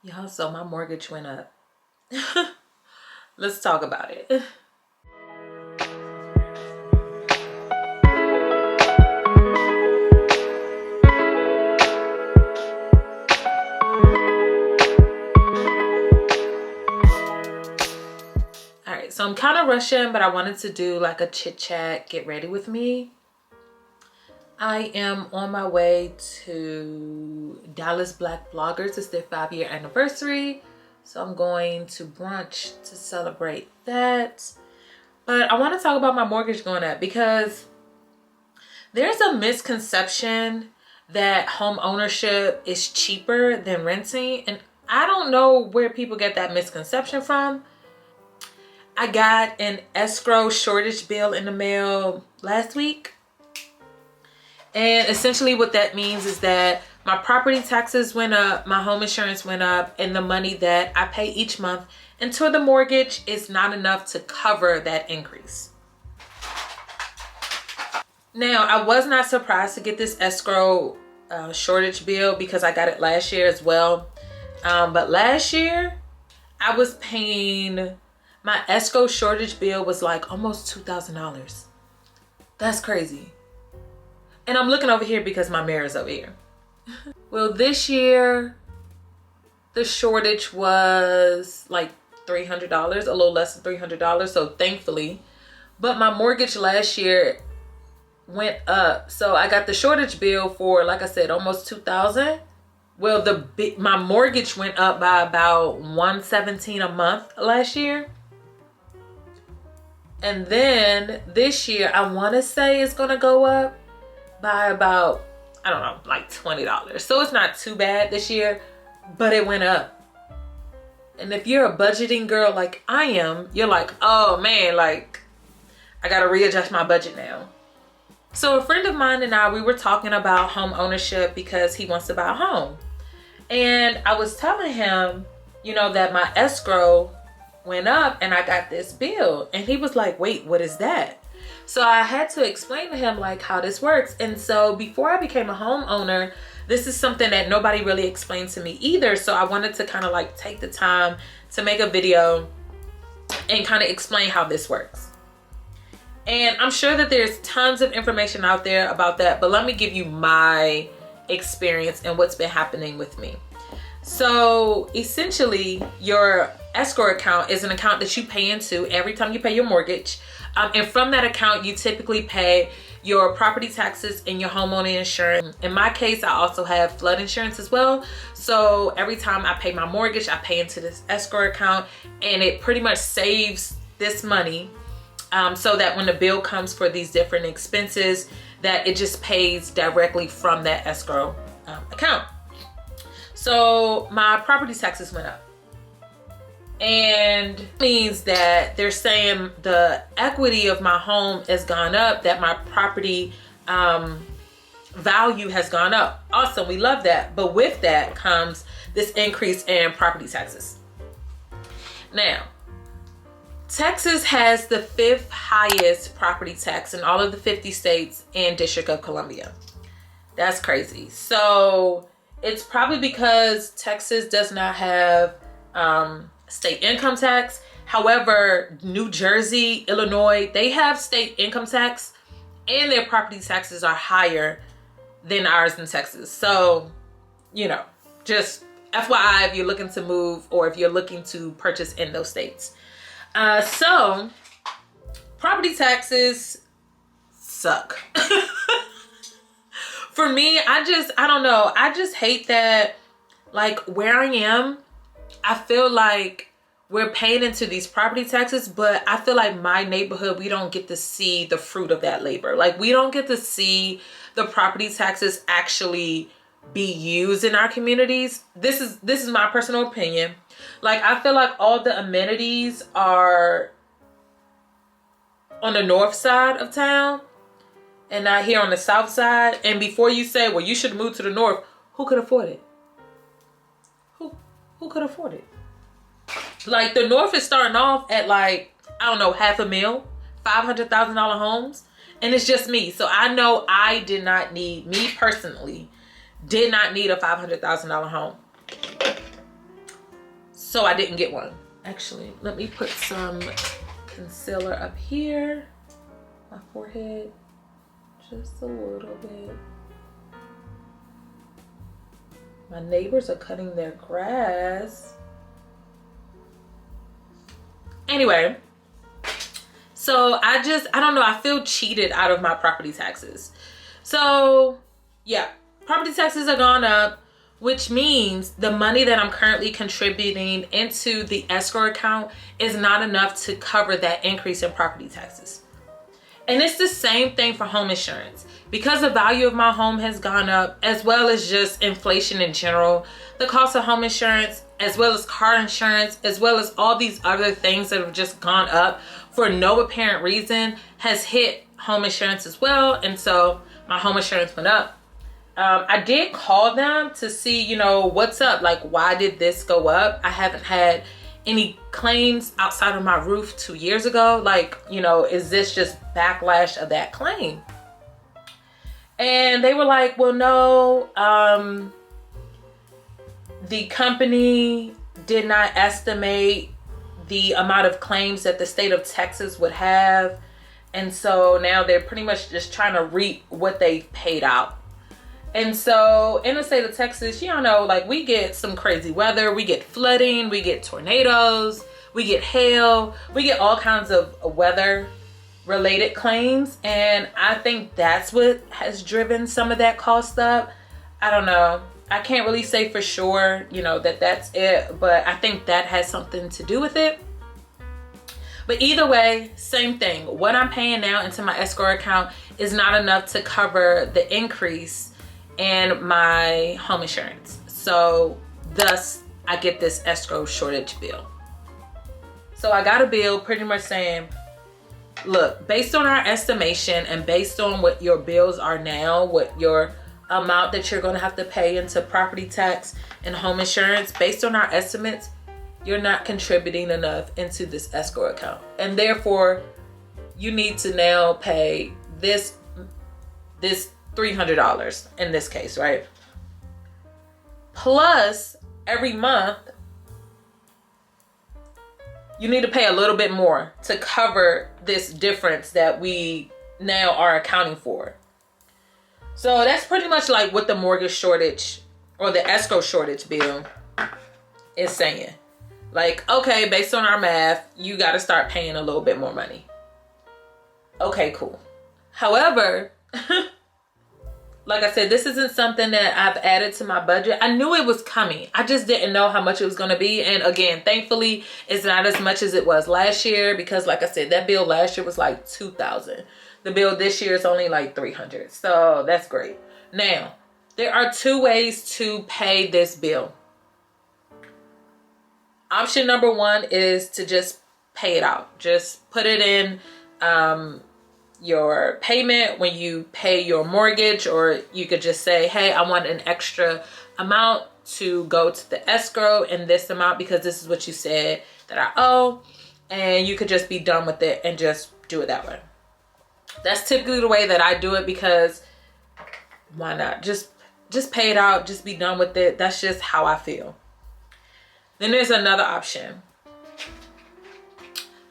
Y'all, so my mortgage went up. Let's talk about it. All right, so I'm kind of rushing, but I wanted to do like a chit chat, get ready with me. I am on my way to Dallas Black Bloggers. It's their 5-year anniversary. So I'm going to brunch to celebrate that. But I want to talk about my mortgage going up because there's a misconception that home ownership is cheaper than renting. And I don't know where people get that misconception from. I got an escrow shortage bill in the mail last week. And essentially what that means is that my property taxes went up, my home insurance went up, and the money that I pay each month into the mortgage is not enough to cover that increase. Now, I was not surprised to get this escrow shortage bill because I got it last year as well. But last year, I was paying, my escrow shortage bill was like almost $2,000. That's crazy. And I'm looking over here because my mirror's over here. Well, this year, the shortage was like $300, a little less than $300. So thankfully, but my mortgage last year went up. So I got the shortage bill for, like I said, almost $2,000. Well, my mortgage went up by about $117 a month last year. And then this year, I want to say it's going to go up by about, I don't know, like $20. So it's not too bad this year, but it went up. And if you're a budgeting girl like I am, you're like, oh man, like I gotta readjust my budget now. So a friend of mine and I, we were talking about home ownership because he wants to buy a home. And I was telling him, you know, that my escrow went up and I got this bill. And he was like, wait, what is that? So I had to explain to him like how this works. And so before I became a homeowner, this is something that nobody really explained to me either. So I wanted to kind of like take the time to make a video and kind of explain how this works. And I'm sure that there's tons of information out there about that, but let me give you my experience and what's been happening with me. So essentially, your escrow account is an account that you pay into every time you pay your mortgage. And from that account, you typically pay your property taxes and your homeowner insurance. In my case, I also have flood insurance as well. So every time I pay my mortgage, I pay into this escrow account, and it pretty much saves this money so that when the bill comes for these different expenses, that it just pays directly from that escrow account. So my property taxes went up. And it means that they're saying the equity of my home has gone up, that my property value has gone up. Awesome, we love that. But with that comes this increase in property taxes. Now, Texas has the 5th highest property tax in all of the 50 states and District of Columbia. That's crazy. So it's probably because Texas does not have state income tax. However, New Jersey, Illinois, they have state income tax and their property taxes are higher than ours in Texas. So, you know, just FYI if you're looking to move or if you're looking to purchase in those states. So property taxes suck. For me, I don't know. I just hate that, like where I am, I feel like we're paying into these property taxes, but I feel like my neighborhood, we don't get to see the fruit of that labor. Like we don't get to see the property taxes actually be used in our communities. This is my personal opinion. Like I feel like all the amenities are on the north side of town and not here on the south side. And before you say, well, you should move to the north, who could afford it? Who could afford it? Like the north is starting off at like, I don't know, $500,000, $500,000 homes. And it's just me. So I know I did not need, me personally, did not need a $500,000 home. so I didn't get one. Actually, let me put some concealer up here, my forehead, just a little bit. My neighbors are cutting their grass. Anyway, so I don't know, I feel cheated out of my property taxes. So yeah, property taxes are gone up, which means the money that I'm currently contributing into the escrow account is not enough to cover that increase in property taxes. And it's the same thing for home insurance. Because the value of my home has gone up, as well as just inflation in general, the cost of home insurance, as well as car insurance, as well as all these other things that have just gone up for no apparent reason, has hit home insurance as well. And so my home insurance went up. I did call them to see, you know, what's up, like why did this go up? I haven't had any claims outside of my roof 2 years ago. Like, you know, is this just backlash of that claim? And they were like, well, no, the company did not estimate the amount of claims that the state of Texas would have. And so now they're pretty much just trying to reap what they paid out. And so in the state of Texas, you know, like we get some crazy weather, we get flooding, we get tornadoes, we get hail, we get all kinds of weather related claims. And I think that's what has driven some of that cost up. I don't know. I can't really say for sure, you know, that that's it, but I think that has something to do with it. But either way, same thing. What I'm paying now into my escrow account is not enough to cover the increase in my home insurance. So thus I get this escrow shortage bill. So I got a bill pretty much saying, look, based on our estimation and based on what your bills are now, what your amount that you're gonna have to pay into property tax and home insurance, based on our estimates, you're not contributing enough into this escrow account. And therefore, you need to now pay this $300 in this case, right? Plus, every month, you need to pay a little bit more to cover this difference that we now are accounting for. So that's pretty much like what the mortgage shortage or the escrow shortage bill is saying. Like, okay, based on our math, you got to start paying a little bit more money. Okay, cool. However, like I said, this isn't something that I've added to my budget. I knew it was coming. I just didn't know how much it was going to be. And again, thankfully, it's not as much as it was last year because like I said, that bill last year was like $2,000. The bill this year is only like $300. So that's great. Now, there are two ways to pay this bill. Option number one is to just pay it out. Just put it in your payment when you pay your mortgage, or you could just say, hey, I want an extra amount to go to the escrow in this amount because this is what you said that I owe. And you could just be done with it and just do it that way. That's typically the way that I do it because why not? Just pay it out, just be done with it. That's just how I feel. Then there's another option.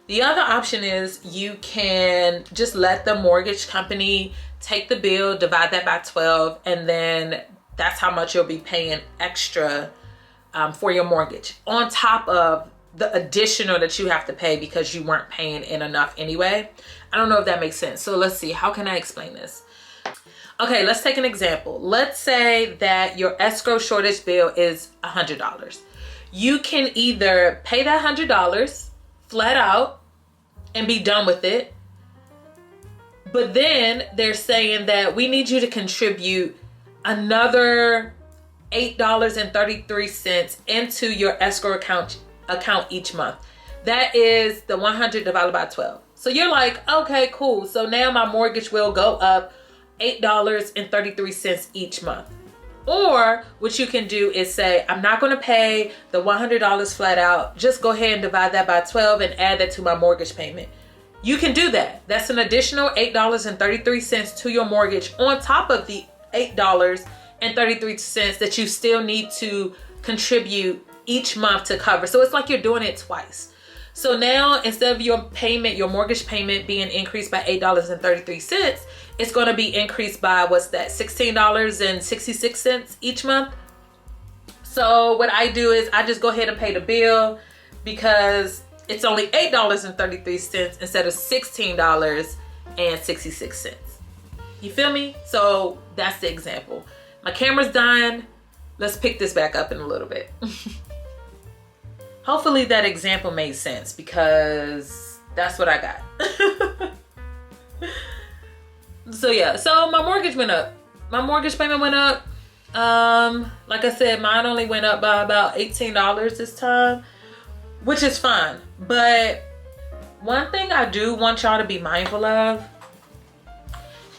The other option is you can just let the mortgage company take the bill, divide that by 12, and then that's how much you'll be paying extra for your mortgage on top of the additional that you have to pay because you weren't paying in enough anyway. I don't know if that makes sense. So let's see, how can I explain this? Okay, let's take an example. Let's say that your escrow shortage bill is $100. You can either pay that $100 flat out and be done with it. But then they're saying that we need you to contribute another $8.33 into your escrow account each month. That is the 100 divided by 12. So you're like, okay, cool. So now my mortgage will go up $8.33 each month. Or what you can do is say, I'm not going to pay the $100 flat out. Just go ahead and divide that by 12 and add that to my mortgage payment. You can do that. That's an additional $8.33 to your mortgage on top of the $8.33 that you still need to contribute each month to cover. So it's like you're doing it twice. So now instead of your payment, your mortgage payment being increased by $8.33, it's going to be increased by, what's that, $16.66 each month. So what I do is I just go ahead and pay the bill because it's only $8.33 instead of $16.66. You feel me? So that's the example. My camera's done. Let's pick this back up in a little bit. Hopefully that example made sense because that's what I got. So yeah, so my mortgage went up. My mortgage payment went up. Like I said, mine only went up by about $18 this time, which is fine. But one thing I do want y'all to be mindful of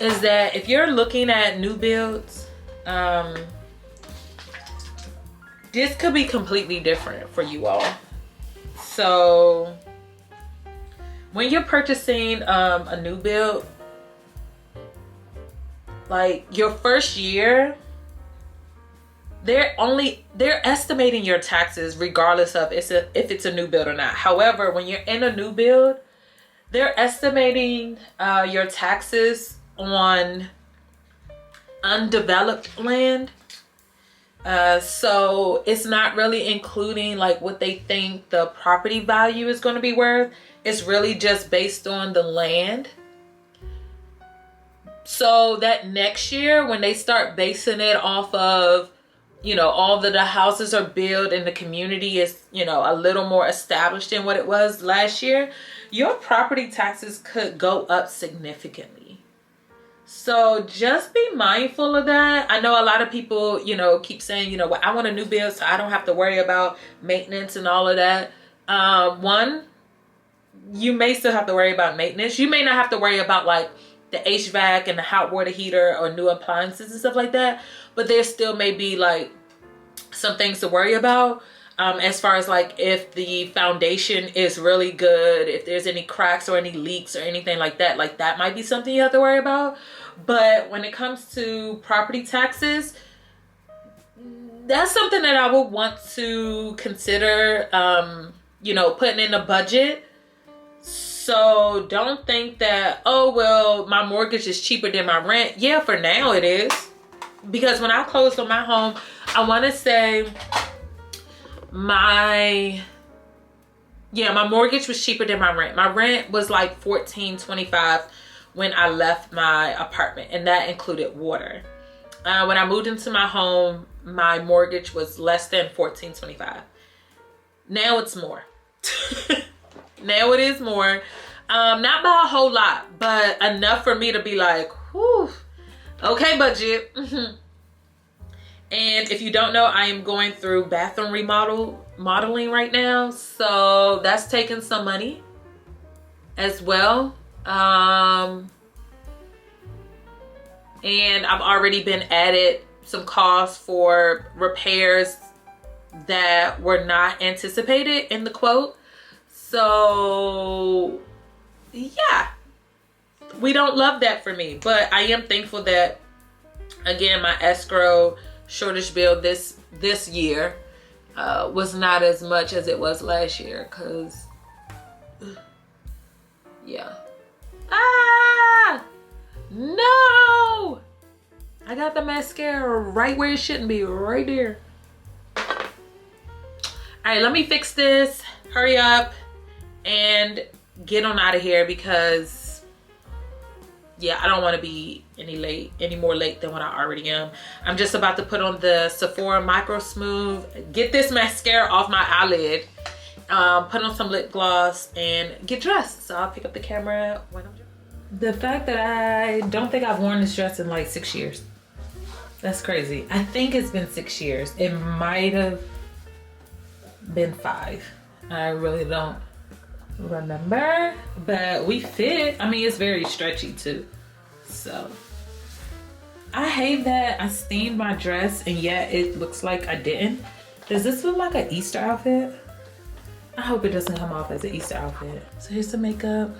is that if you're looking at new builds, this could be completely different for you all. So when you're purchasing a new build, like your first year, they're estimating your taxes regardless of if it's a new build or not. However, when you're in a new build, they're estimating your taxes on undeveloped land. So it's not really including like what they think the property value is going to be worth. It's really just based on the land. So that next year when they start basing it off of, you know, all the houses are built and the community is, you know, a little more established than what it was last year, your property taxes could go up significantly. So just be mindful of that. I know a lot of people, you know, keep saying, you know, well, I want a new build so I don't have to worry about maintenance and all of that. One, you may still have to worry about maintenance. You may not have to worry about like the HVAC and the hot water heater or new appliances and stuff like that. But there still may be like some things to worry about. As far as like if the foundation is really good, if there's any cracks or any leaks or anything like that might be something you have to worry about. But when it comes to property taxes, that's something that I would want to consider, you know, putting in a budget. So don't think that, oh, well, my mortgage is cheaper than my rent. Yeah, for now it is. Because when I closed on my home, I want to say my mortgage was cheaper than my rent. My rent was like $14.25 when I left my apartment, and that included water. When I moved into my home, my mortgage was less than $14.25. Now it's more. Now it is more. Not by a whole lot, but enough for me to be like, whew, okay, budget. And if you don't know, I am going through bathroom remodeling right now. So that's taking some money as well. And I've already been added some costs for repairs that were not anticipated in the quote. So yeah, we don't love that for me, but I am thankful that, again, my escrow shortage bill this year was not as much as it was last year, because yeah. No, I got the mascara right where it shouldn't be, right there. All right, let me fix this, hurry up and get on out of here, because yeah, I don't want to be any more late than what I already am. I'm just about to put on the Sephora Micro Smooth, get this mascara off my eyelid, put on some lip gloss, and get dressed. So I'll pick up the camera when I'm dressed. The fact that I don't think I've worn this dress in like 6 years. That's crazy. I think it's been 6 years. It might have been 5. I really don't remember, but we fit. I mean, it's very stretchy too. So I hate that I steamed my dress and yet it looks like I didn't. Does this look like an Easter outfit? I hope it doesn't come off as an Easter outfit. So here's the makeup.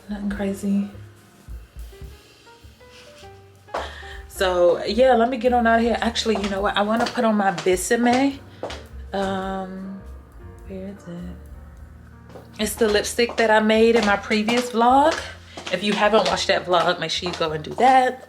Nothing crazy. So So yeah, let me get on out of here. Actually, you know what? I want to put on my Bissame. Where is it? It's the lipstick that I made in my previous vlog. If you haven't watched that vlog, make sure you go and do that.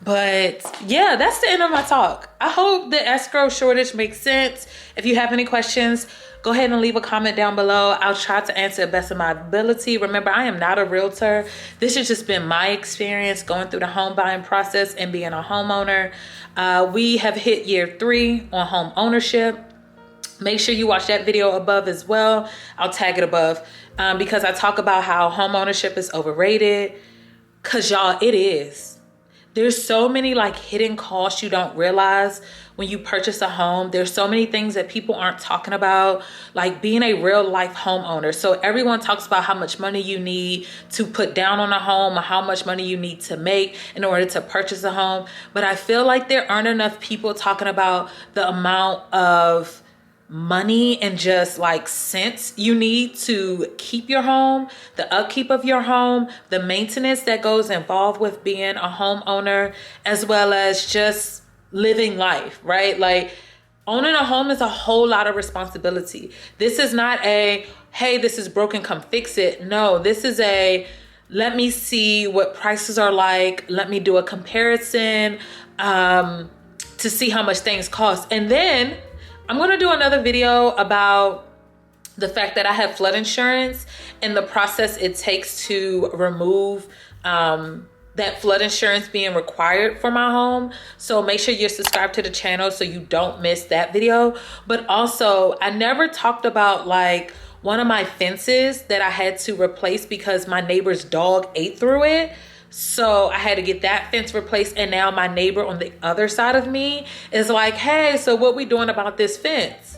But yeah, that's the end of my talk. I hope the escrow shortage makes sense. If you have any questions, go ahead and leave a comment down below. I'll try to answer the best of my ability. Remember, I am not a realtor. This has just been my experience going through the home buying process and being a homeowner. We have hit year 3 on home ownership. Make sure you watch that video above as well. I'll tag it above because I talk about how home ownership is overrated. Cause y'all, it is. There's so many like hidden costs you don't realize when you purchase a home. There's so many things that people aren't talking about, like being a real life homeowner. So everyone talks about how much money you need to put down on a home or how much money you need to make in order to purchase a home. But I feel like there aren't enough people talking about the amount of money and just like cents you need to keep your home, the upkeep of your home, the maintenance that goes involved with being a homeowner, as well as just living life, right? Like owning a home is a whole lot of responsibility. This is not a, hey, this is broken, come fix it. No, this is a, let me see what prices are like. Let me do a comparison to see how much things cost. And then I'm going to do another video about the fact that I have flood insurance and the process it takes to remove that flood insurance being required for my home. So make sure you're subscribed to the channel so you don't miss that video. But also, I never talked about like one of my fences that I had to replace because my neighbor's dog ate through it. So I had to get that fence replaced, and now my neighbor on the other side of me is like, hey, so what we doing about this fence?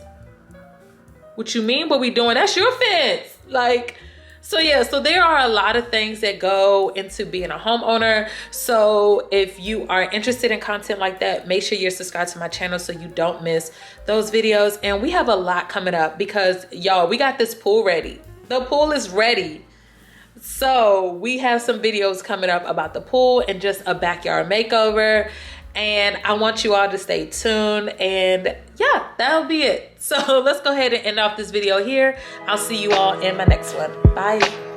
What you mean what we doing? That's your fence. Like, so yeah, so there are a lot of things that go into being a homeowner. So if you are interested in content like that, make sure you're subscribed to my channel so you don't miss those videos. And we have a lot coming up because y'all, we got this pool ready. The pool is ready. So we have some videos coming up about the pool and just a backyard makeover. And I want you all to stay tuned. And yeah, that'll be it. So let's go ahead and end off this video here. I'll see you all in my next one. Bye.